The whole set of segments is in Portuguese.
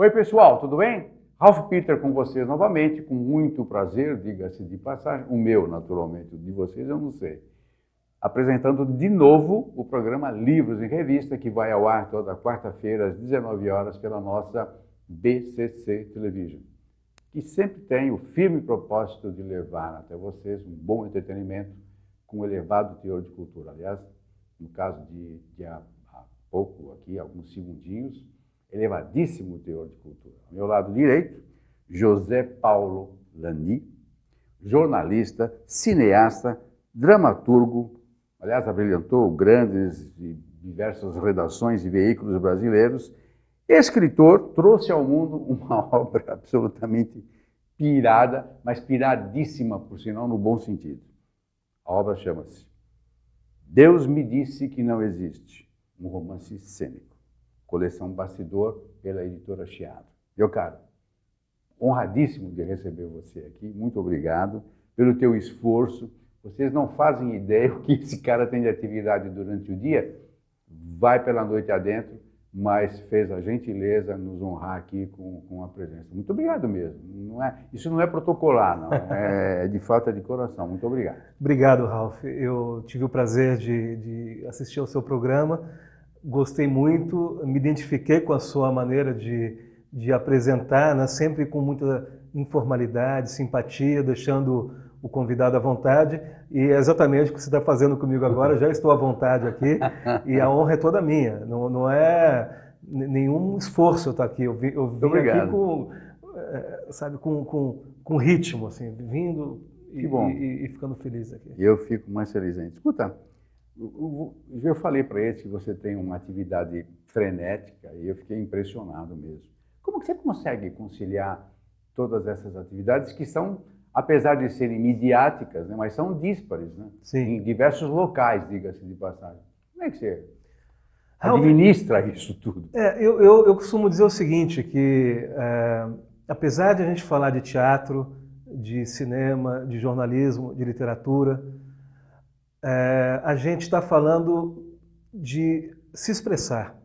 Oi, pessoal, tudo bem? Ralph Peter com vocês novamente, com muito prazer, diga-se de passagem, o meu, naturalmente, o de vocês eu não sei. Apresentando de novo o programa Livros em Revista, que vai ao ar toda quarta-feira às 19 horas pela nossa BCC Television, que sempre tem o firme propósito de levar até vocês um bom entretenimento com elevado teor de cultura. Aliás, no caso de há pouco aqui, alguns segundinhos, elevadíssimo teor de cultura. Ao meu lado direito, José Paulo Lani, jornalista, cineasta, dramaturgo, aliás, abrilhantou grandes e diversas redações e veículos brasileiros, escritor, trouxe ao mundo uma obra absolutamente pirada, mas piradíssima, por sinal, no bom sentido. A obra chama-se Deus me disse que não existe, um romance cênico. Coleção Bastidor, pela editora Chiado. Meu caro, honradíssimo de receber você aqui, muito obrigado pelo teu esforço. Vocês não fazem ideia o que esse cara tem de atividade durante o dia, vai pela noite adentro, mas fez a gentileza de nos honrar aqui com a presença. Muito obrigado mesmo. Isso não é protocolar, não. É de falta de coração. Muito obrigado. Obrigado, Ralph. Eu tive o prazer de assistir ao seu programa. Gostei muito, me identifiquei com a sua maneira de apresentar, né? Sempre com muita informalidade, simpatia, deixando o convidado à vontade. E é exatamente o que você está fazendo comigo agora. Eu já estou à vontade aqui e a honra é toda minha. Não é nenhum esforço eu estar aqui. Eu vim aqui com ritmo, assim, vindo e ficando feliz aqui. Eu fico mais feliz ainda. Escuta, eu falei para eles que você tem uma atividade frenética e eu fiquei impressionado mesmo. Como que você consegue conciliar todas essas atividades que são, apesar de serem midiáticas, né, mas são díspares, né? Sim. Em diversos locais, diga-se de passagem. Como é que você administra isso tudo? Eu costumo dizer o seguinte, que apesar de a gente falar de teatro, de cinema, de jornalismo, de literatura, a gente está falando de se expressar,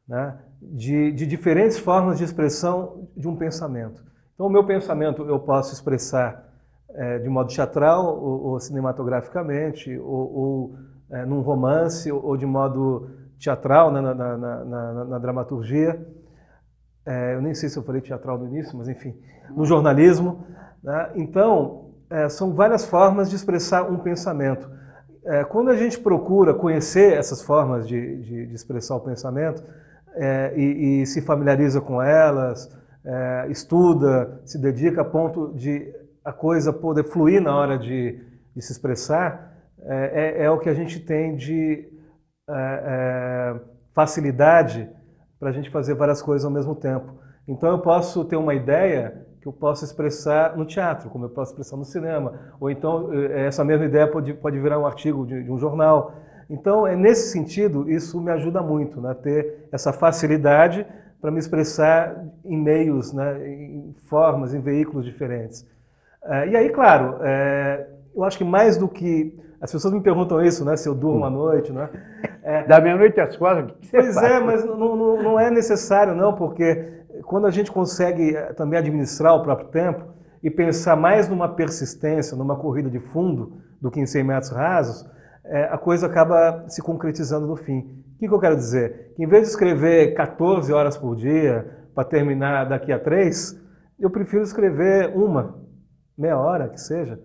né? De diferentes formas de expressão de um pensamento. Então, o meu pensamento eu posso expressar de modo teatral ou cinematograficamente, ou num romance, ou de modo teatral, né, na dramaturgia. Eu nem sei se eu falei teatral no início, mas enfim, no jornalismo, né? Então, são várias formas de expressar um pensamento. Quando a gente procura conhecer essas formas de expressar o pensamento e se familiariza com elas, estuda, se dedica a ponto de a coisa poder fluir na hora de se expressar, é o que a gente tem de facilidade para a gente fazer várias coisas ao mesmo tempo. Então eu posso ter uma ideia que eu posso expressar no teatro, como eu posso expressar no cinema, ou então essa mesma ideia pode virar um artigo de um jornal. Então, nesse sentido, isso me ajuda muito, né, ter essa facilidade para me expressar em meios, né, em formas, em veículos diferentes. E aí, claro, eu acho que mais do que... As pessoas me perguntam isso, né, se eu durmo à noite, né? Da meia-noite às 4, o que você faz? Pois é, mas não é necessário, não, porque quando a gente consegue também administrar o próprio tempo e pensar mais numa persistência, numa corrida de fundo do que em 100 metros rasos, a coisa acaba se concretizando no fim. O que eu quero dizer? Que em vez de escrever 14 horas por dia para terminar daqui a 3, eu prefiro escrever meia hora que seja,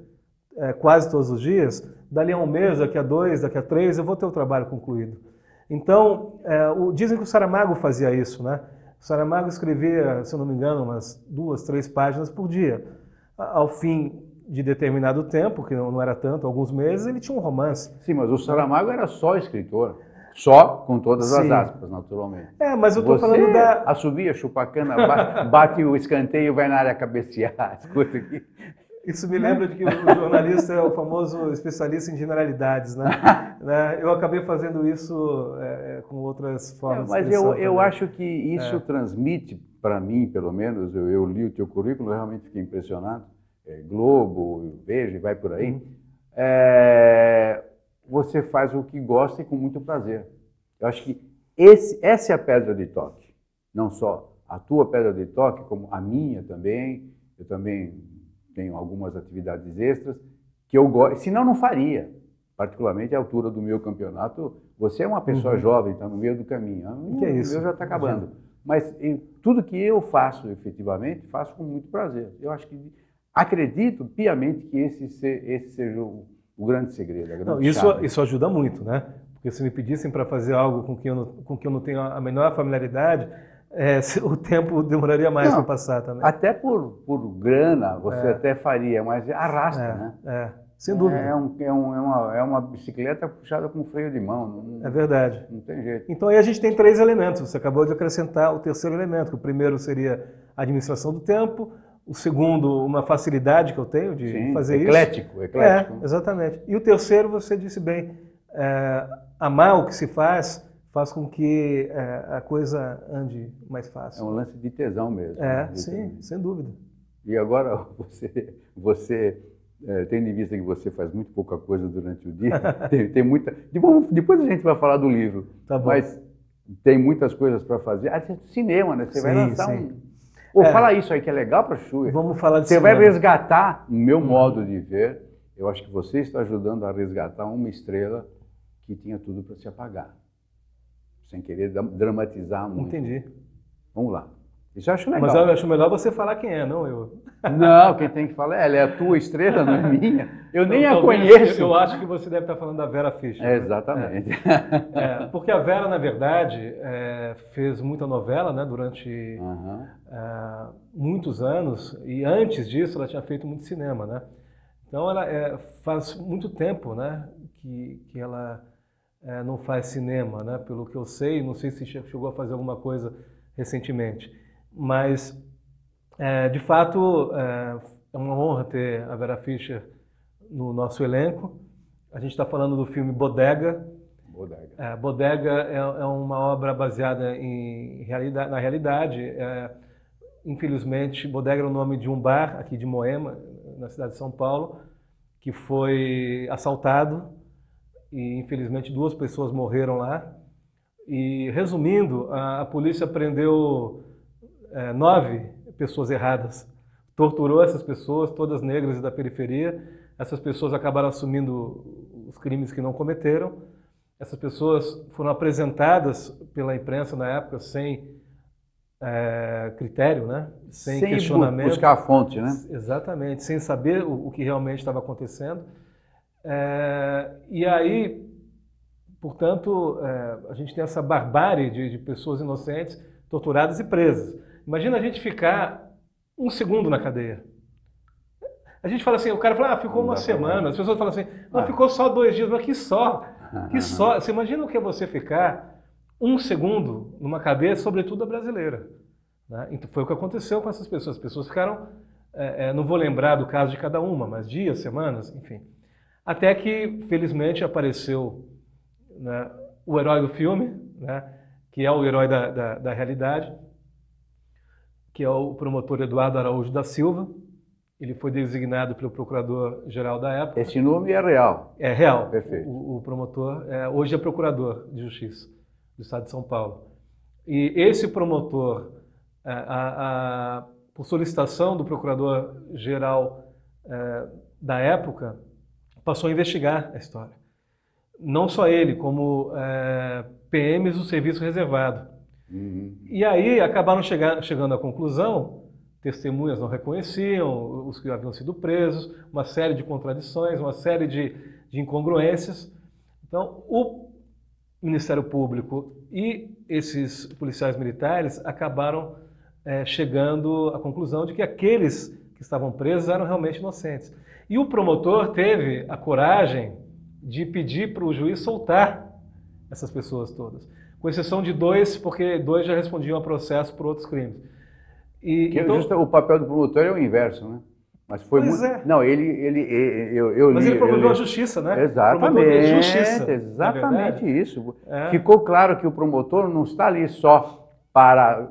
quase todos os dias. Dali a um mês, daqui a 2, daqui a 3, eu vou ter o trabalho concluído. Então, dizem que o Saramago fazia isso, né? O Saramago escrevia, se eu não me engano, umas 2, 3 páginas por dia. Ao fim de determinado tempo, que não era tanto, alguns meses, ele tinha um romance. Sim, mas o Saramago era só escritor. Só, com todas as aspas, naturalmente. Mas eu estou falando da... Assobia, chupacana, bate o escanteio, vai na área cabecear, escuta aqui. Isso me lembra de que o jornalista é o famoso especialista em generalidades, né? Eu acabei fazendo isso com outras formas de expressão. Mas eu acho que isso transmite, para mim, pelo menos, eu li o teu currículo, realmente fiquei impressionado. Globo, Veja, e vai por aí. Você faz o que gosta e com muito prazer. Eu acho que essa é a pedra de toque. Não só a tua pedra de toque, como a minha também. Eu também tenho algumas atividades extras que eu gosto, senão não faria. Particularmente a altura do meu campeonato, você é uma pessoa jovem, está no meio do caminho. O meu já está acabando. Mas tudo que eu faço efetivamente, faço com muito prazer. Eu acho que, acredito piamente que esse seja o grande segredo, a grande chave. Isso ajuda muito, né? Porque se me pedissem para fazer algo com que eu não tenho a menor familiaridade, o tempo demoraria mais para passar também. Até por grana você até faria, mas arrasta, né? Sem dúvida. É uma bicicleta puxada com freio de mão. É verdade. Não tem jeito. Então aí a gente tem 3 elementos. Você acabou de acrescentar o terceiro elemento. O primeiro seria a administração do tempo. O segundo, uma facilidade que eu tenho de fazer eclético. Exatamente. E o terceiro, você disse bem, amar o que se faz com que a coisa ande mais fácil. É um lance de tesão mesmo. Sim, sem dúvida. E agora você tendo em vista que você faz muito pouca coisa durante o dia, tem muita... Depois a gente vai falar do livro, tá bom. Mas tem muitas coisas para fazer. Cinema, né? Você vai lançar fala isso aí que é legal para a Xuxa. Vamos falar de Você cinema. vai resgatar, no meu modo de ver, eu acho que você está ajudando a resgatar uma estrela que tinha tudo para se apagar. Sem querer dramatizar muito. Entendi. Vamos lá. Isso eu acho legal. Mas eu acho melhor você falar quem é, não eu. Não, quem tem que falar ela é a tua estrela, não é minha. Eu nem a conheço. Eu acho que você deve estar falando da Vera Fischer. Exatamente. Porque a Vera, na verdade, fez muita novela, né, durante muitos anos, e antes disso ela tinha feito muito cinema, né? Então ela faz muito tempo, né, que ela não faz cinema, né? Pelo que eu sei, não sei se chegou a fazer alguma coisa recentemente. Mas, de fato, é uma honra ter a Vera Fischer no nosso elenco. A gente está falando do filme Bodega. Bodega é uma obra baseada na realidade. Infelizmente, Bodega era o nome de um bar aqui de Moema, na cidade de São Paulo, que foi assaltado e, infelizmente, 2 pessoas morreram lá. E, resumindo, a polícia prendeu 9 pessoas erradas, torturou essas pessoas, todas negras e da periferia. Essas pessoas acabaram assumindo os crimes que não cometeram. Essas pessoas foram apresentadas pela imprensa na época sem critério, né? Sem questionamento. Sem buscar a fonte, né? Exatamente, sem saber o que realmente estava acontecendo. E aí, portanto, a gente tem essa barbárie de pessoas inocentes torturadas e presas. Imagina a gente ficar 1 segundo na cadeia. A gente fala assim, o cara fala, ficou uma semana. As pessoas falam assim, não, ficou só 2 dias. Mas que só? Você imagina o que é você ficar 1 segundo numa cadeia, sobretudo a brasileira. Né? Então, foi o que aconteceu com essas pessoas. As pessoas ficaram, não vou lembrar do caso de cada uma, mas dias, semanas, enfim. Até que, felizmente, apareceu, né, o herói do filme, né, que é o herói da realidade, que é o promotor Eduardo Araújo da Silva. Ele foi designado pelo procurador-geral da época. Esse nome é real? É real. Perfeito. O promotor hoje é procurador de justiça do estado de São Paulo. E esse promotor, por solicitação do procurador-geral da época, passou a investigar a história. Não só ele, como PMs do Serviço Reservado. E aí acabaram chegando à conclusão, testemunhas não reconheciam os que haviam sido presos, uma série de contradições, uma série de incongruências. Então, o Ministério Público e esses policiais militares acabaram chegando à conclusão de que aqueles que estavam presos eram realmente inocentes. E o promotor teve a coragem de pedir para o juiz soltar essas pessoas todas, com exceção de 2, porque 2 já respondiam a processo por outros crimes. Então, o papel do promotor é o inverso, né? Mas foi pois muito... Não, Mas ele promoveu a justiça, né? Exatamente, justiça, exatamente isso. Ficou claro que o promotor não está ali só para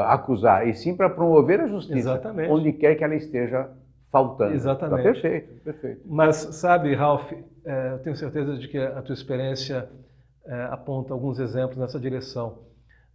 acusar, e sim para promover a justiça, exatamente, onde quer que ela esteja faltando. Exatamente. Tá perfeito, perfeito. Mas, sabe, Ralph, eu tenho certeza de que a tua experiência aponta alguns exemplos nessa direção.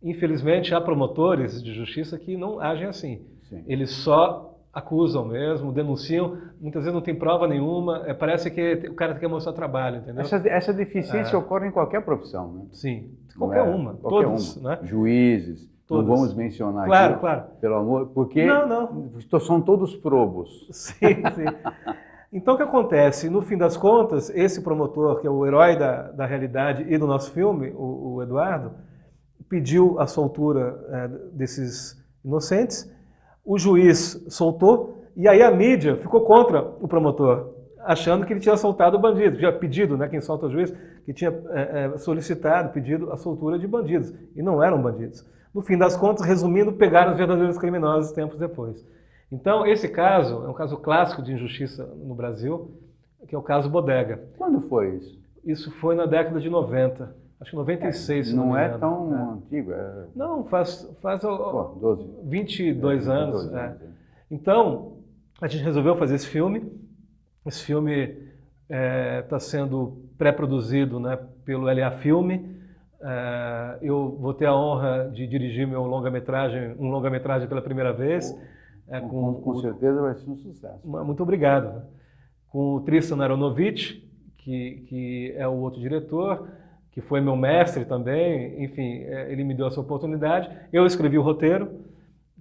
Infelizmente, há promotores de justiça que não agem assim. Sim. Eles só acusam mesmo, denunciam, muitas vezes não tem prova nenhuma, parece que o cara quer mostrar trabalho, entendeu? Essa deficiência ocorre em qualquer profissão, né? Sim, Não qualquer é? uma, Qualquer todos, uma. né? Juízes, Todos. não vamos mencionar Claro, aqui, claro. pelo amor, porque Não. são todos probos. Sim. Então, o que acontece? No fim das contas, esse promotor, que é o herói da realidade e do nosso filme, o Eduardo, pediu a soltura desses inocentes, o juiz soltou, e aí a mídia ficou contra o promotor, achando que ele tinha soltado o bandido, tinha pedido, né, quem solta o juiz, que tinha solicitado, pedido a soltura de bandidos, e não eram bandidos. No fim das contas, resumindo, pegaram os verdadeiros criminosos tempos depois. Então, esse caso é um caso clássico de injustiça no Brasil, que é o caso Bodega. Quando foi isso? Isso foi na década de 90, acho que 96, se não me engano. Não é tão antigo. Não, faz 22 anos. 22 anos. Então, a gente resolveu fazer esse filme. Esse filme está sendo pré-produzido, né, pelo LA Filme. Eu vou ter a honra de dirigir um longa-metragem pela primeira vez. Com certeza vai ser um sucesso. Muito obrigado. Com o Tristan Aronovich, que é o outro diretor, que foi meu mestre também. Enfim, ele me deu essa oportunidade. Eu escrevi o roteiro,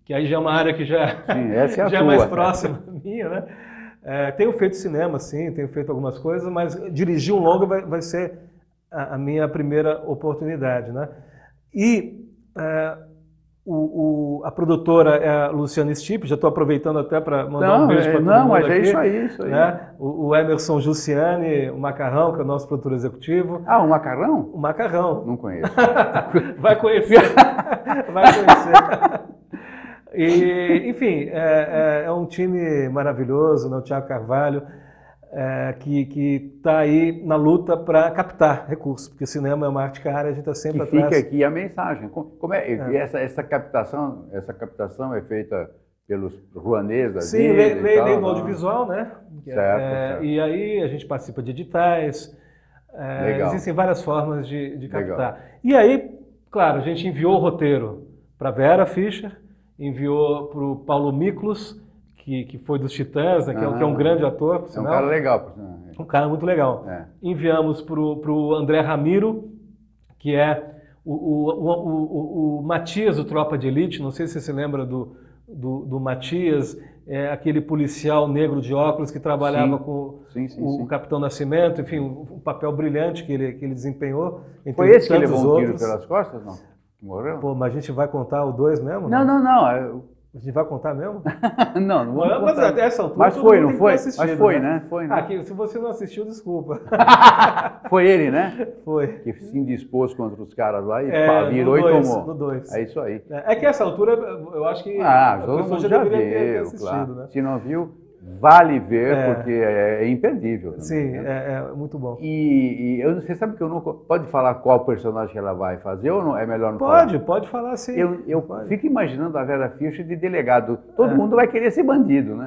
que aí já é uma área que Sim, essa é já é mais próxima minha, né? Tenho feito cinema, sim, tenho feito algumas coisas, mas dirigir um longa vai ser a minha primeira oportunidade, né? E a produtora é a Luciana Stipe, já estou aproveitando até para mandar um beijo para todo mundo. Não, mas aqui, isso aí. Né? O Emerson Giussiani, o Macarrão, que é o nosso produtor executivo. Ah, o Macarrão? O Macarrão. Não conheço. Vai conhecer. Vai conhecer. E, enfim, é um time maravilhoso, né? O Thiago Carvalho, que está aí na luta para captar recursos, porque cinema é uma arte cara, a gente está sempre atrás. Fica aqui a mensagem. Como essa captação é feita pelos rouanês da vida? Sim, lei do audiovisual, né? Certo. E aí a gente participa de editais, existem várias formas de captar. Legal. E aí, claro, a gente enviou o roteiro para a Vera Fischer, enviou para o Paulo Miklos, que foi dos Titãs, né, que é um grande ator, por sinal. É um cara legal. Um cara muito legal. Enviamos para o André Ramiro, que é o Matias do Tropa de Elite, não sei se você se lembra do Matias, aquele policial negro de óculos que trabalhava com o Capitão Nascimento, enfim, um papel brilhante que ele desempenhou. Foi esse que levou um tiro pelas costas, não? Que morreu? Pô, mas a gente vai contar o 2 mesmo? Não. A gente vai contar mesmo? Não vamos mas contar. Até essa altura, mas foi, não foi? Mas foi, né? Foi, né? Se você não assistiu, desculpa. Foi ele, né? Foi. Que se indispôs contra os caras lá e virou e tomou. No 2. É isso aí. É que essa altura, eu acho que a pessoa já deveria ter assistido, claro, né? Se não viu, vale ver, porque é imperdível. Também, sim, né? É muito bom. E você sabe que eu não... Pode falar qual personagem que ela vai fazer ou não? É melhor não falar? Pode falar sim. Eu fico imaginando a Vera Fischer de delegado. Todo mundo vai querer ser bandido, né?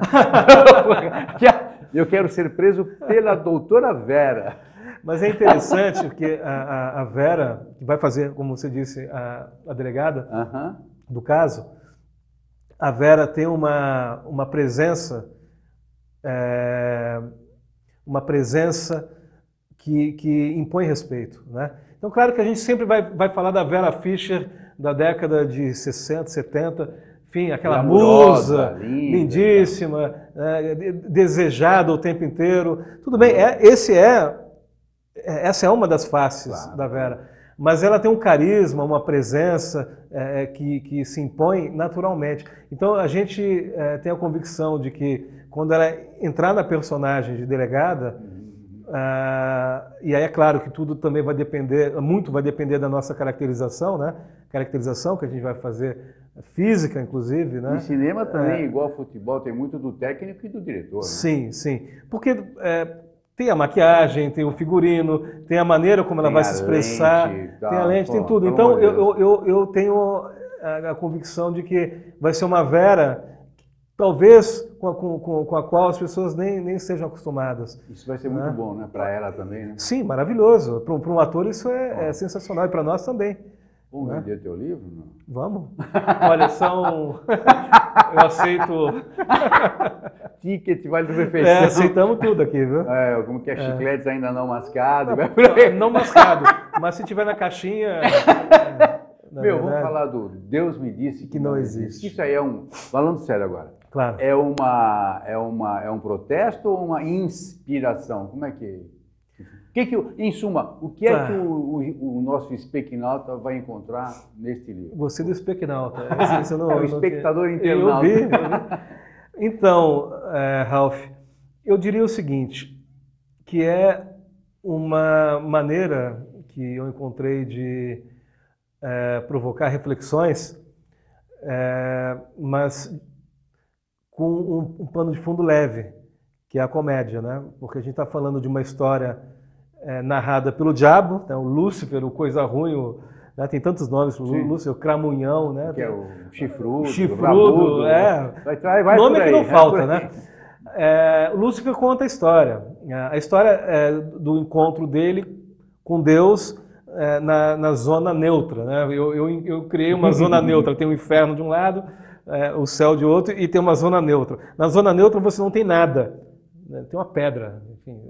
Eu quero ser preso pela doutora Vera. Mas é interessante porque a Vera, que vai fazer, como você disse, a delegada do caso, a Vera tem uma presença que impõe respeito, né? Então, claro que a gente sempre vai falar da Vera Fischer da década de 60, 70, enfim, aquela musa lindíssima, desejada o tempo inteiro. Tudo bem, essa é uma das faces da Vera, mas ela tem um carisma, uma presença que se impõe naturalmente. Então, a gente tem a convicção de que quando ela entrar na personagem de delegada, e aí é claro que tudo também muito vai depender da nossa caracterização, né? Caracterização que a gente vai fazer física, inclusive, né? E cinema também, igual futebol, tem muito do técnico e do diretor, né? Sim. Porque tem a maquiagem, tem o figurino, tem a maneira como ela vai se expressar, tem a lente, tem tudo. Então eu tenho a convicção de que vai ser uma Vera talvez com a qual as pessoas nem estejam acostumadas. Isso vai ser muito bom, né? Para ela também, né? Sim, maravilhoso. Para um ator isso é sensacional e para nós também. Vamos vender teu livro? Não? Vamos. Olha, eu aceito... Ticket, vale de refeição. Aceitamos tudo aqui, viu? Como que é, chicletes ainda não mascados. Não mascado, mas se tiver na caixinha... Vamos falar do Deus me disse que não existe. Isso aí é falando sério agora. Claro. É um protesto ou uma inspiração? Como é que... em suma, o que é que o nosso especnauta vai encontrar neste livro? Você do especnauta. O espectador internauta. Eu vi. Então, Ralph, eu diria o seguinte, que é uma maneira que eu encontrei de provocar reflexões, mas com um pano de fundo leve, que é a comédia, né? Porque a gente está falando de uma história narrada pelo diabo, né? O Lúcifer, o coisa ruim, né? Tem tantos nomes, o Lúcifer, o Cramunhão, né? Que é o chifrudo, chifrudo, vai nome por aí, que não falta, né? O Lúcifer conta a história do encontro dele com Deus na zona neutra, né? Eu criei uma zona neutra, tem o inferno de um lado, o céu de outro, e tem uma zona neutra. Na zona neutra você não tem nada, né? Tem uma pedra, enfim.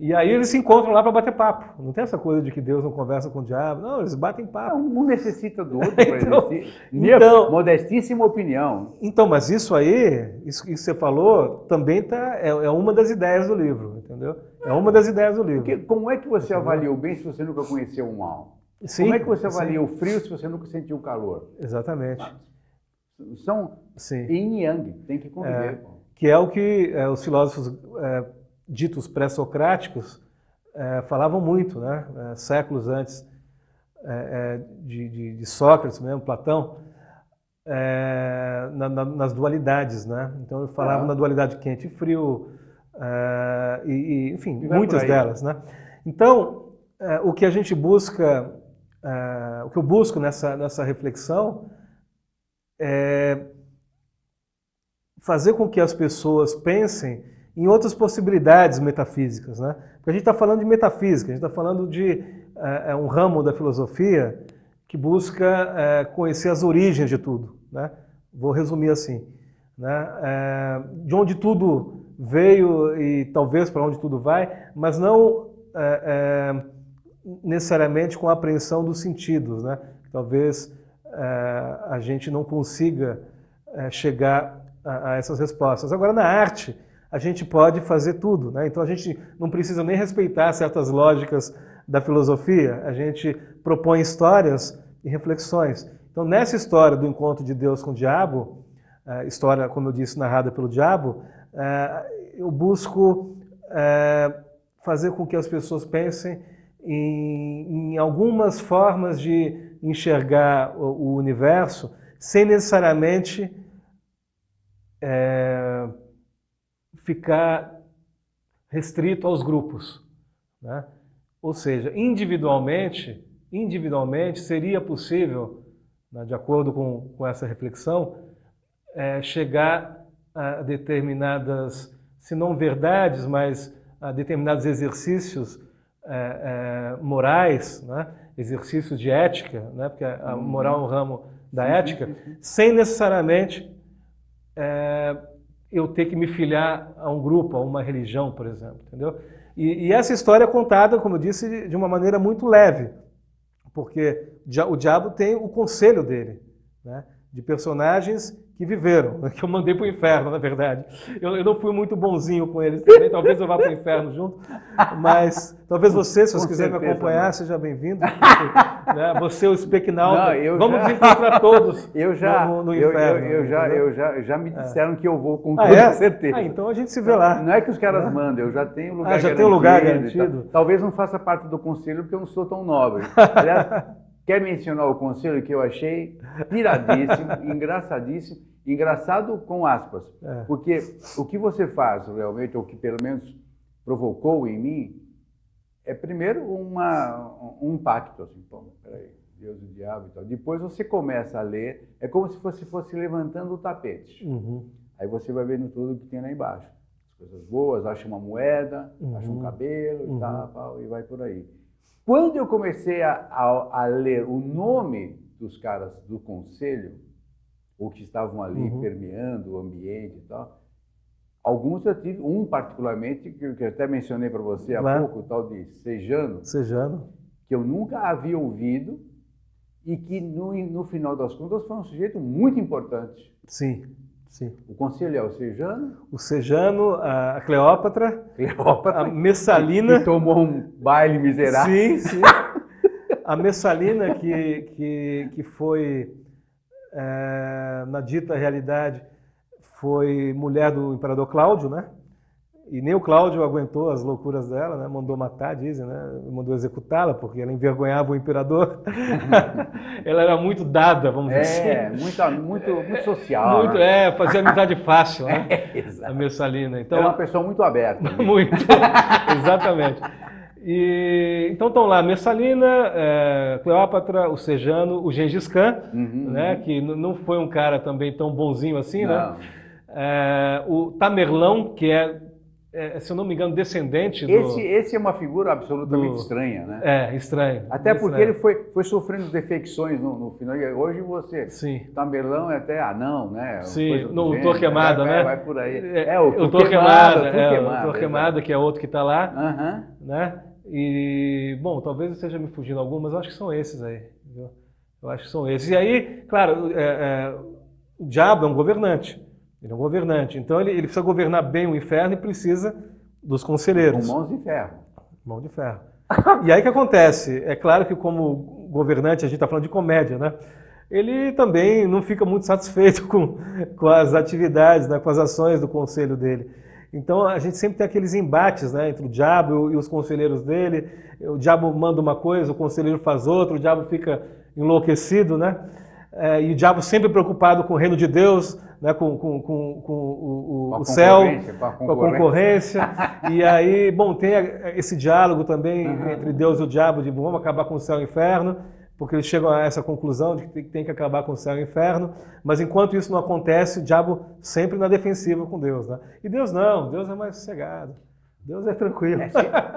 E aí eles se encontram lá para bater papo. Não tem essa coisa de que Deus não conversa com o diabo. Não, eles batem papo. Um necessita do outro para existir. Modestíssima opinião. Então, mas isso que você falou, também é uma das ideias do livro, entendeu? É uma das ideias do livro. Porque como é que você avalia o bem se você nunca conheceu o mal? Sim, como é que você avalia o frio se você nunca sentiu o calor? Exatamente. São yin e yang, tem que conviver. Que é o que os filósofos ditos pré-socráticos falavam muito, né? Séculos antes de Sócrates mesmo, Platão, nas dualidades, né? Então ele falava na dualidade quente e frio, enfim, muitas delas, né? Então o que a gente busca, o que eu busco nessa reflexão é fazer com que as pessoas pensem em outras possibilidades metafísicas, né? Porque a gente está falando de metafísica, a gente está falando de um ramo da filosofia que busca conhecer as origens de tudo, né? Vou resumir assim, né? De onde tudo veio e talvez para onde tudo vai, mas não necessariamente com a apreensão dos sentidos, né? Talvez a gente não consiga chegar a essas respostas. Agora, na arte, a gente pode fazer tudo, né? Então a gente não precisa nem respeitar certas lógicas da filosofia, a gente propõe histórias e reflexões. Então nessa história do encontro de Deus com o diabo, história, como eu disse, narrada pelo diabo, eu busco fazer com que as pessoas pensem em algumas formas de enxergar o universo sem necessariamente ficar restrito aos grupos, né? Ou seja, individualmente seria possível, né, de acordo com essa reflexão, chegar a determinadas, se não verdades, mas a determinados exercícios morais, né? Exercícios de ética, né? Porque a moral é um ramo da ética, sem necessariamente eu ter que me filiar a um grupo, a uma religião, por exemplo, entendeu? E essa história é contada, como eu disse, de uma maneira muito leve, porque o diabo tem o conselho dele, né? De personagens que viveram, que eu mandei para o inferno, na verdade. Eu não fui muito bonzinho com eles também, talvez eu vá para o inferno junto, mas talvez você, se você quiser me acompanhar, seja bem-vindo. Né? Você, o especnauta, vamos nos encontrar todos no inferno. Eu já me disseram que eu vou com toda certeza. Então a gente se vê lá. Não é que os caras mandam, eu já tenho lugar garantido. Já tem um lugar garantido? Talvez não faça parte do conselho porque eu não sou tão nobre. Aliás, quer mencionar o conselho que eu achei piradíssimo, engraçadíssimo, engraçado com aspas, porque o que você faz realmente, ou que pelo menos provocou em mim, é primeiro um impacto, assim, pô, peraí, Deus e o diabo e tal. Depois você começa a ler, é como se fosse levantando o tapete. Aí você vai vendo tudo que tem lá embaixo. As coisas boas, acha uma moeda, acha um cabelo e tal, e vai por aí. Quando eu comecei a ler o nome dos caras do conselho, ou que estavam ali permeando o ambiente e tal, alguns eu tive, um particularmente, que eu até mencionei para você há pouco, o tal de Sejano, que eu nunca havia ouvido e que, no final das contas, foi um sujeito muito importante. Sim, sim. O conselho é o Sejano? O Sejano, a Cleópatra, a Messalina... Que tomou um baile miserável. Sim, sim. A Messalina, que foi, na dita realidade, foi mulher do imperador Cláudio, né? E nem o Cláudio aguentou as loucuras dela, né? Mandou matar, dizem, né? Mandou executá-la, porque ela envergonhava o imperador. Ela era muito dada, vamos dizer assim. Muito social. Muito, né? fazia amizade fácil, né? Exato. A Messalina. Então, era uma pessoa muito aberta. Né? Muito, exatamente. Então estão lá a Messalina, Cleópatra, o Sejano, o Gengis Khan, né? Que não foi um cara também tão bonzinho assim, não. Né? O Tamerlão, que se eu não me engano, descendente do... Esse é uma figura absolutamente estranha, né? Estranho. Até porque ele foi sofrendo defecções no final. E hoje você... Sim. Tamerlão é até anão, né? Sim, no Torquemada, né? Vai por aí. O Torquemada, que é outro que está lá, né? E, bom, talvez eu esteja me fugindo algumas, eu acho que são esses aí, viu? Eu acho que são esses. E aí, claro, o diabo é um governante. Ele é um governante, então ele precisa governar bem o inferno e precisa dos conselheiros. Com mãos de ferro. Mão de ferro. E aí o que acontece? É claro que como governante, a gente está falando de comédia, né? Ele também não fica muito satisfeito com as atividades, né? Com as ações do conselho dele. Então a gente sempre tem aqueles embates, né? Entre o diabo e os conselheiros dele. O diabo manda uma coisa, o conselheiro faz outra, o diabo fica enlouquecido, né? E o diabo sempre preocupado com o reino de Deus, né, com o céu, com a concorrência. E aí, bom, tem esse diálogo também entre Deus e o diabo, de vamos acabar com o céu e o inferno, porque eles chegam a essa conclusão de que tem que acabar com o céu e o inferno, mas enquanto isso não acontece, o diabo sempre na defensiva com Deus. Né? E Deus não, Deus é mais sossegado. Deus é tranquilo.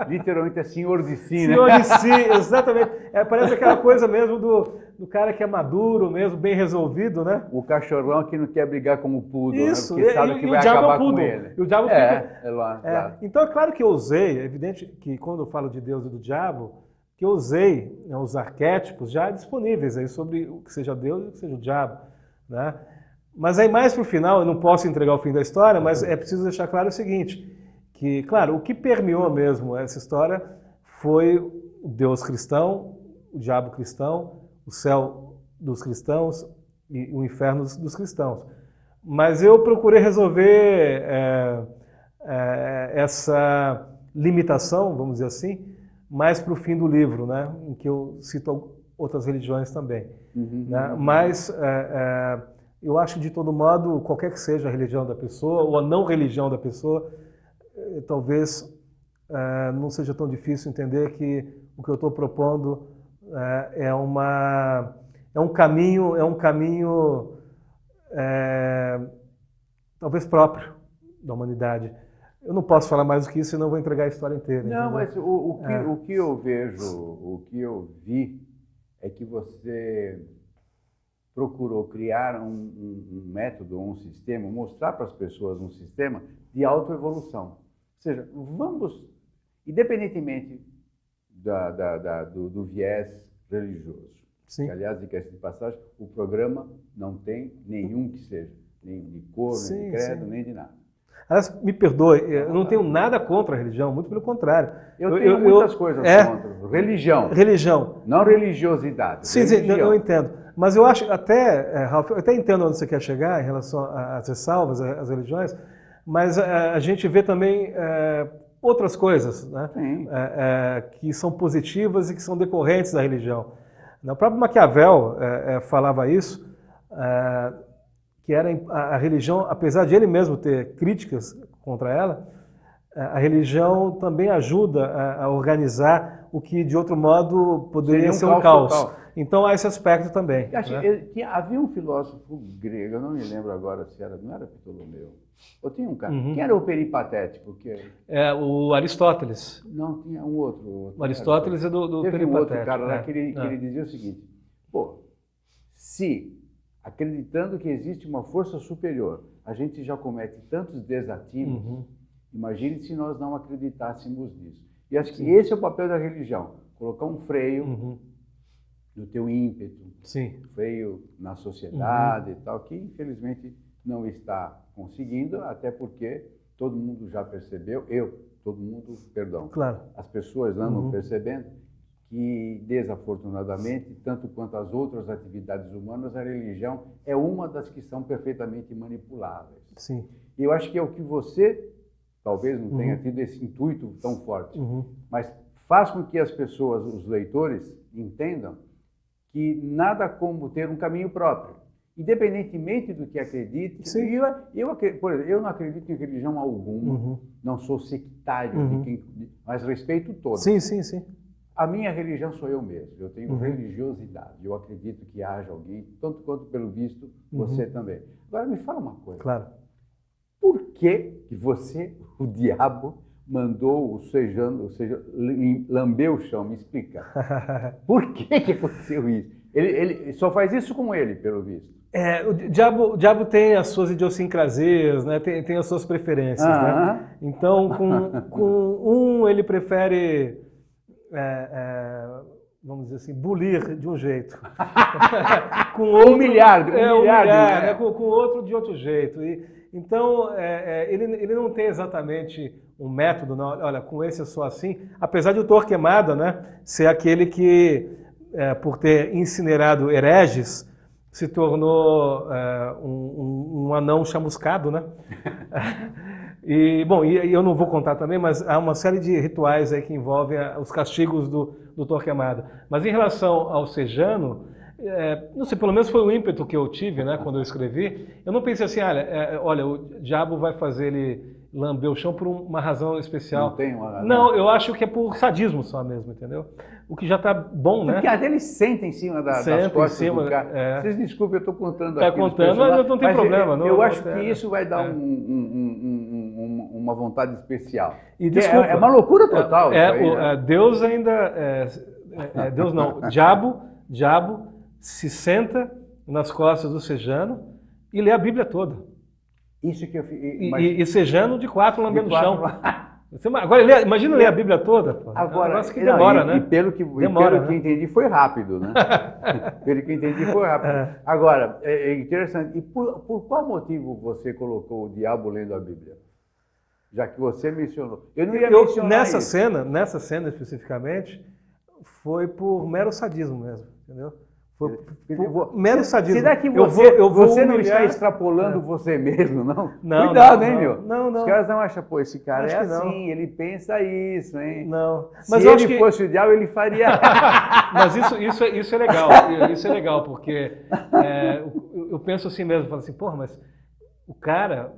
Literalmente é senhor de si, né? Senhor de si, exatamente. Parece aquela coisa mesmo do cara que é maduro, mesmo bem resolvido, né? O cachorrão que não quer brigar com o poodle, isso, né? Porque sabe que vai acabar com ele. E o diabo fica... Claro. Então é claro que eu usei, é evidente que quando eu falo de Deus e do diabo, que eu usei, né, os arquétipos já disponíveis aí sobre o que seja Deus e o que seja o diabo, né? Mas aí mais para o final, eu não posso entregar o fim da história, mas é preciso deixar claro o seguinte, que, claro, o que permeou mesmo essa história foi o Deus cristão, o diabo cristão, o céu dos cristãos e o inferno dos cristãos. Mas eu procurei resolver essa limitação, vamos dizer assim, mais para o fim do livro, né, em que eu cito outras religiões também. Né? Mas eu acho, de todo modo, qualquer que seja a religião da pessoa ou a não religião da pessoa, talvez não seja tão difícil entender que o que eu estou propondo é um caminho talvez próprio da humanidade. Eu não posso falar mais do que isso, senão vou entregar a história inteira. Não, entendeu? mas o que eu vejo, o que eu vi é que você procurou criar um método, um sistema, mostrar para as pessoas um sistema de autoevolução. Ou seja, vamos, independentemente do viés religioso, Sim. que, aliás, de passagem, o programa não tem nenhum que seja, nem de cor, nem de credo, nem de nada. Aliás, me perdoe, eu não tenho nada contra a religião, muito pelo contrário. Eu tenho muitas coisas contra. Religião. Não religiosidade. Sim, eu entendo. Mas eu acho até, Ralf, eu até entendo onde você quer chegar em relação às ressalvas, às religiões, mas a gente vê também outras coisas, né? Que são positivas e que são decorrentes da religião. O próprio Maquiavel falava isso, que era a religião, apesar de ele mesmo ter críticas contra ela, a religião também ajuda a organizar o que, de outro modo, poderia ser um caos. Total. Então há esse aspecto também. Havia um filósofo grego, eu não me lembro agora se era, não era Ptolomeu. Ou tinha um cara. Quem era o peripatético? O Aristóteles. Não, tinha um outro. O Aristóteles é do peripatético. Teve um outro cara lá que ele dizia o seguinte: pô, Se, acreditando que existe uma força superior, a gente já comete tantos desatinos, imagine se nós não acreditássemos nisso. E acho que esse é o papel da religião, colocar um freio no teu ímpeto, freio na sociedade e tal, que infelizmente não está conseguindo, até porque todo mundo já percebeu, as pessoas andam percebendo que, desafortunadamente, tanto quanto as outras atividades humanas, a religião é uma das que são perfeitamente manipuláveis. Sim. E eu acho que é o que você, talvez não tenha tido esse intuito tão forte, mas faz com que as pessoas, os leitores, entendam que nada como ter um caminho próprio. Independentemente do que acredite, por exemplo, eu não acredito em religião alguma, não sou sectário, mas respeito todos. Sim. A minha religião sou eu mesmo, eu tenho religiosidade, eu acredito que haja alguém, tanto quanto pelo visto, você também. Agora me fala uma coisa. Claro. Por que você, o diabo, mandou o Sejano, ou seja, lambeu o chão? Me explica. Por que aconteceu isso? Ele só faz isso com ele, pelo visto. O diabo tem as suas idiosincrasias, né? Tem as suas preferências. Né? Então, com ele prefere, vamos dizer assim, bulir de um jeito. Com outro, humilhar, né? Com outro de outro jeito. Então, ele não tem exatamente um método, não. Olha, com esse eu sou assim, apesar de o Torquemada, né, ser aquele que, por ter incinerado hereges, se tornou um anão chamuscado, né? E eu não vou contar também, mas há uma série de rituais aí que envolvem os castigos do Torquemada. Mas em relação ao Sejano, não sei, pelo menos foi o ímpeto que eu tive, né, quando eu escrevi. Eu não pensei assim, olha, o diabo vai fazer ele lamber o chão por uma razão especial. Não tem uma razão? Não, eu acho que é por sadismo só mesmo, entendeu? O que já está bom, né? Porque até ele senta em cima das costas do cara. Vocês desculpem, eu estou contando aqui. Está contando, mas não tem problema. Eu acho que isso vai dar uma vontade especial. E desculpa, é uma loucura total. Isso aí, né? Deus ainda... Deus não, diabo se senta nas costas do Sejano e lê a Bíblia toda. Isso que eu e Sejano de quatro lambendo o chão. Agora, imagina ler a Bíblia toda. Pô. Agora, que demora, né? E pelo que entendi, foi rápido, né? Pelo que entendi, foi rápido. Agora, é interessante. E por qual motivo você colocou o diabo lendo a Bíblia? Já que você mencionou. Eu não ia mencionar nessa isso. Nessa cena especificamente, foi por mero sadismo mesmo, entendeu? Mero sadismo. Será que você não está extrapolando você mesmo, não? Cuidado, hein, meu? Não. Os caras não acham, pô, esse cara acho é assim, ele pensa isso, hein? Não. Mas se ele fosse o diabo, ele faria... Mas isso é legal, isso é legal, porque eu penso assim mesmo, falo assim, porra, mas o cara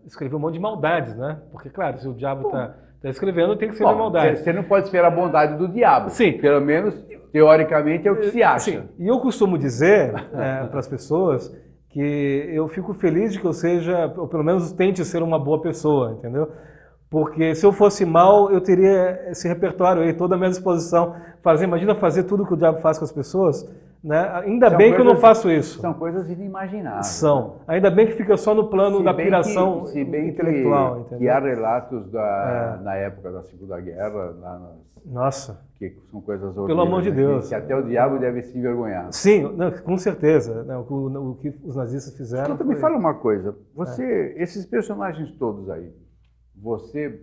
escreveu um monte de maldades, né? Porque, claro, se o diabo está escrevendo, tem que ser maldade. Você não pode esperar a bondade do diabo. Sim. Pelo menos, teoricamente, é o que se acha. Sim. E eu costumo dizer para as pessoas que eu fico feliz de que eu seja, ou pelo menos tente ser uma boa pessoa, entendeu? Porque se eu fosse mal, eu teria esse repertório aí, toda a minha disposição. Imagina fazer tudo que o diabo faz com as pessoas. Né? Ainda bem que eu não faço isso. São coisas inimagináveis. São. Ainda bem que fica só no plano da piração intelectual. Entendeu? Que há relatos na época da Segunda Guerra, Nossa. Que são coisas horríveis. Pelo amor de Deus. Que até o diabo deve se envergonhar. Sim, não, com certeza. Né? O que os nazistas fizeram... Escuta, me fala uma coisa. Esses personagens todos aí, você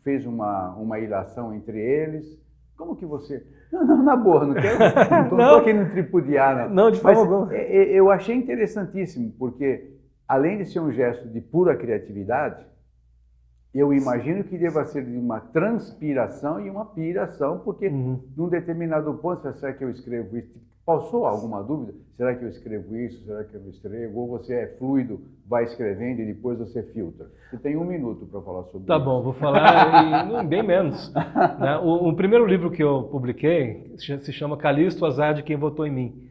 fez uma ilação entre eles? Como que você... Não, na boa, não estou querendo tripudiar. Não, de forma alguma. Eu achei interessantíssimo, porque além de ser um gesto de pura criatividade, eu imagino que deva ser de uma transpiração e uma piração, porque num determinado ponto, será que eu escrevo isso? Passou alguma dúvida? Será que eu escrevo isso? Será que eu não escrevo? Ou você é fluido, vai escrevendo e depois você filtra? Você tem 1 minuto para falar sobre isso. Tá bom, vou falar bem menos. Né? O primeiro livro que eu publiquei se chama Calixto, Azar de Quem Votou em Mim.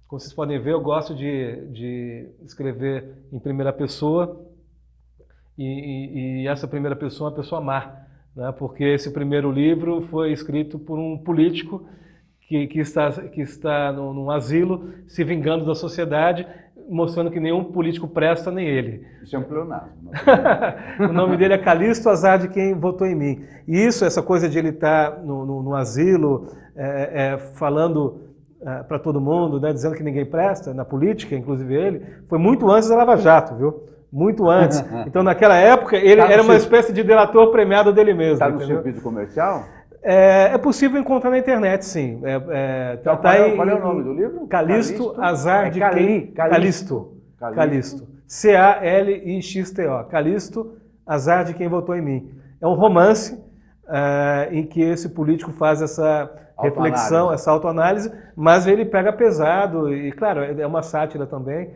Como vocês podem ver, eu gosto de escrever em primeira pessoa e essa primeira pessoa é uma pessoa má. Né? Porque esse primeiro livro foi escrito por um político que está num asilo se vingando da sociedade, mostrando que nenhum político presta, nem ele. Isso é um pleonasmo. O nome dele é Calixto, azar de quem votou em mim. E isso, essa coisa de ele estar no asilo, falando para todo mundo, né, dizendo que ninguém presta, na política, inclusive ele, foi muito antes da Lava Jato, viu? Muito antes. Então, naquela época, ele era uma espécie de delator premiado dele mesmo. Está no circuito comercial? É possível encontrar na internet, sim. Então, qual é o nome do livro? Calixto, azar de quem... Calixto. Calixto. Calixto, azar de quem votou em mim. É um romance em que esse político faz essa reflexão, essa autoanálise, mas ele pega pesado e, claro, é uma sátira também.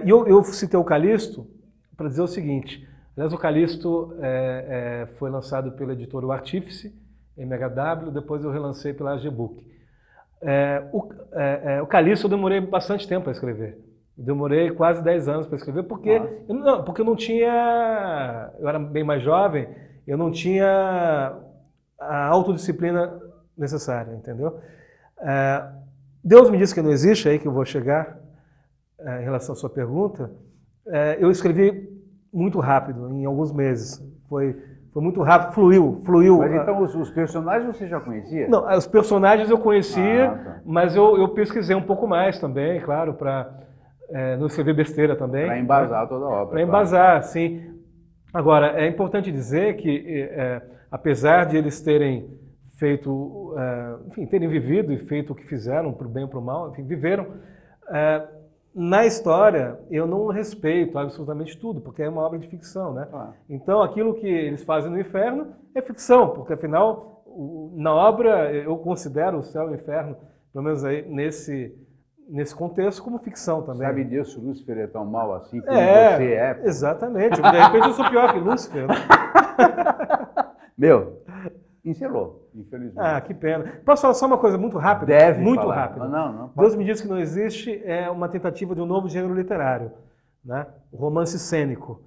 E eu citei o Calixto para dizer o seguinte. Aliás, o Calixto foi lançado pela editora O Artífice, MHW, depois eu relancei pela AGBook. O Calixto eu demorei bastante tempo para escrever. Eu demorei quase 10 anos para escrever, porque eu não tinha... Eu era bem mais jovem, eu não tinha a autodisciplina necessária, entendeu? Deus me disse que não existe, aí que eu vou chegar em relação à sua pergunta. Eu escrevi muito rápido, em alguns meses. Foi muito rápido, fluiu. Mas então os personagens você já conhecia? Não, os personagens eu conhecia, mas eu pesquisei um pouco mais também, claro, para não escrever besteira também. Para embasar toda a obra. Para embasar, sim. Agora, é importante dizer que, apesar de eles terem feito, enfim, terem vivido e feito o que fizeram, para o bem ou para o mal, enfim, viveram, na história, eu não respeito absolutamente tudo, porque é uma obra de ficção, né? Então, aquilo que eles fazem no inferno é ficção, porque, afinal, na obra, eu considero o céu e o inferno, pelo menos aí, nesse contexto, como ficção também. Sabe Deus se Lúcifer é tão mal assim como você é? Exatamente. De repente, eu sou pior que Lúcifer. Meu, encerrou, infelizmente. Que pena. Posso falar só uma coisa muito rápida? Deve muito falar. rápida. Não. Deus me disse que não existe uma tentativa de um novo gênero literário, né? O romance cênico,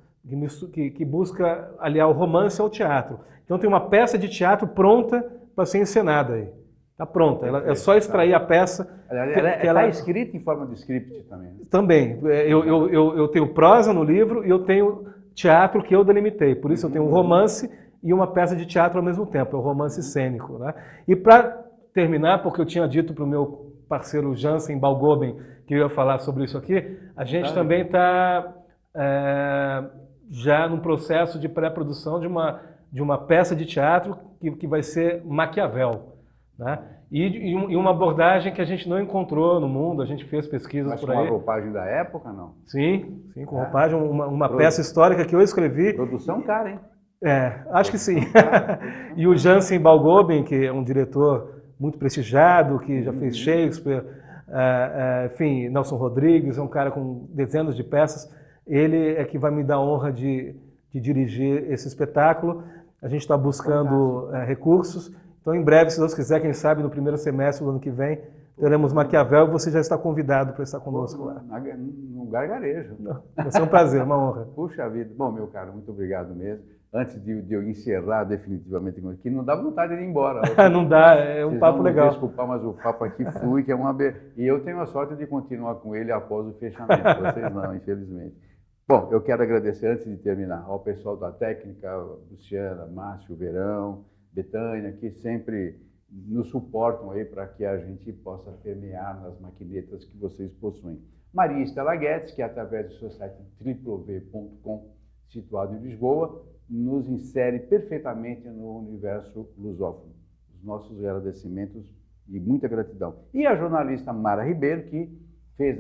que busca aliar o romance ao teatro. Então tem uma peça de teatro pronta para ser encenada aí. Está pronta. É só extrair a peça. Ela está escrita em forma de script também. Também. Eu tenho prosa no livro e eu tenho teatro que eu delimitei. Por isso eu tenho um romance e uma peça de teatro ao mesmo tempo, é o romance cênico, né? E para terminar, porque eu tinha dito para o meu parceiro Jansen Balgoben que eu ia falar sobre isso aqui, a gente também está já num processo de pré-produção de uma peça de teatro que vai ser Maquiavel, né? E uma abordagem que a gente não encontrou no mundo, a gente fez pesquisas por aí. Mas com a roupagem da época, não? Sim, com roupagem, uma peça histórica que eu escrevi. Produção cara, hein? Acho que sim. E o Jansen Balgoben, que é um diretor muito prestigiado, que já fez Shakespeare, enfim, Nelson Rodrigues, é um cara com dezenas de peças, ele é que vai me dar a honra de dirigir esse espetáculo. A gente está buscando recursos, então em breve, se Deus quiser, quem sabe no primeiro semestre do ano que vem, teremos Maquiavel e você já está convidado para estar conosco lá. No gargarejo. Vai ser um prazer, uma honra. Puxa vida. Bom, meu caro, muito obrigado mesmo. Antes de eu encerrar definitivamente aqui, não dá vontade de ir embora. Não dá, é um papo legal. Desculpa, mas o papo aqui flui, que é uma... E eu tenho a sorte de continuar com ele após o fechamento. Vocês não, infelizmente. Bom, eu quero agradecer, antes de terminar, ao pessoal da técnica, Luciana, Márcio, Verão, Betânia, que sempre nos suportam aí para que a gente possa permear nas maquinetas que vocês possuem. Maria Estela Guedes, que através do seu site www.com, situado em Lisboa, nos insere perfeitamente no universo lusófono. Os nossos agradecimentos e muita gratidão. E a jornalista Mara Ribeiro, que fez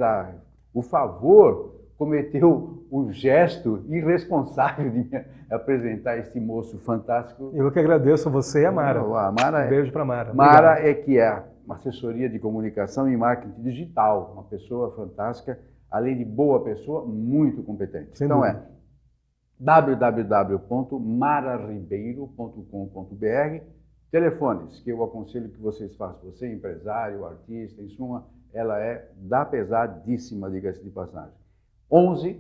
o favor, cometeu o gesto irresponsável de me apresentar esse moço fantástico. Eu que agradeço a você e a Mara. Um beijo para a Mara. Mara que é uma assessoria de comunicação e marketing digital, uma pessoa fantástica, além de boa pessoa, muito competente. Sem então dúvida. www.mararibeiro.com.br. Telefones que eu aconselho que vocês façam. Você, empresário, artista, em suma, ela é da pesadíssima, diga-se de passagem. 11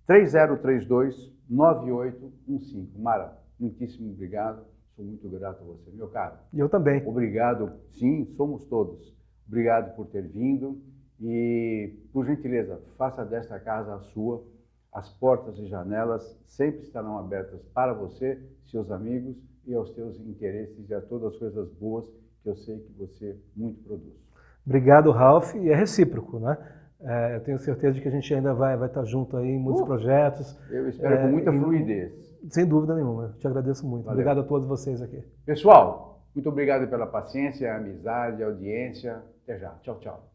3032 9815. Mara, muitíssimo obrigado. Sou muito grato a você, meu caro. E eu também. Obrigado, sim, somos todos. Obrigado por ter vindo e, por gentileza, faça desta casa a sua. As portas e janelas sempre estarão abertas para você, seus amigos e aos seus interesses e a todas as coisas boas que eu sei que você muito produz. Obrigado, Ralph, e é recíproco, né? Eu tenho certeza de que a gente ainda vai estar junto aí em muitos projetos. Eu espero com muita fluidez. Sem dúvida nenhuma, te agradeço muito. Valeu. Obrigado a todos vocês aqui. Pessoal, muito obrigado pela paciência, amizade, audiência. Até já. Tchau, tchau.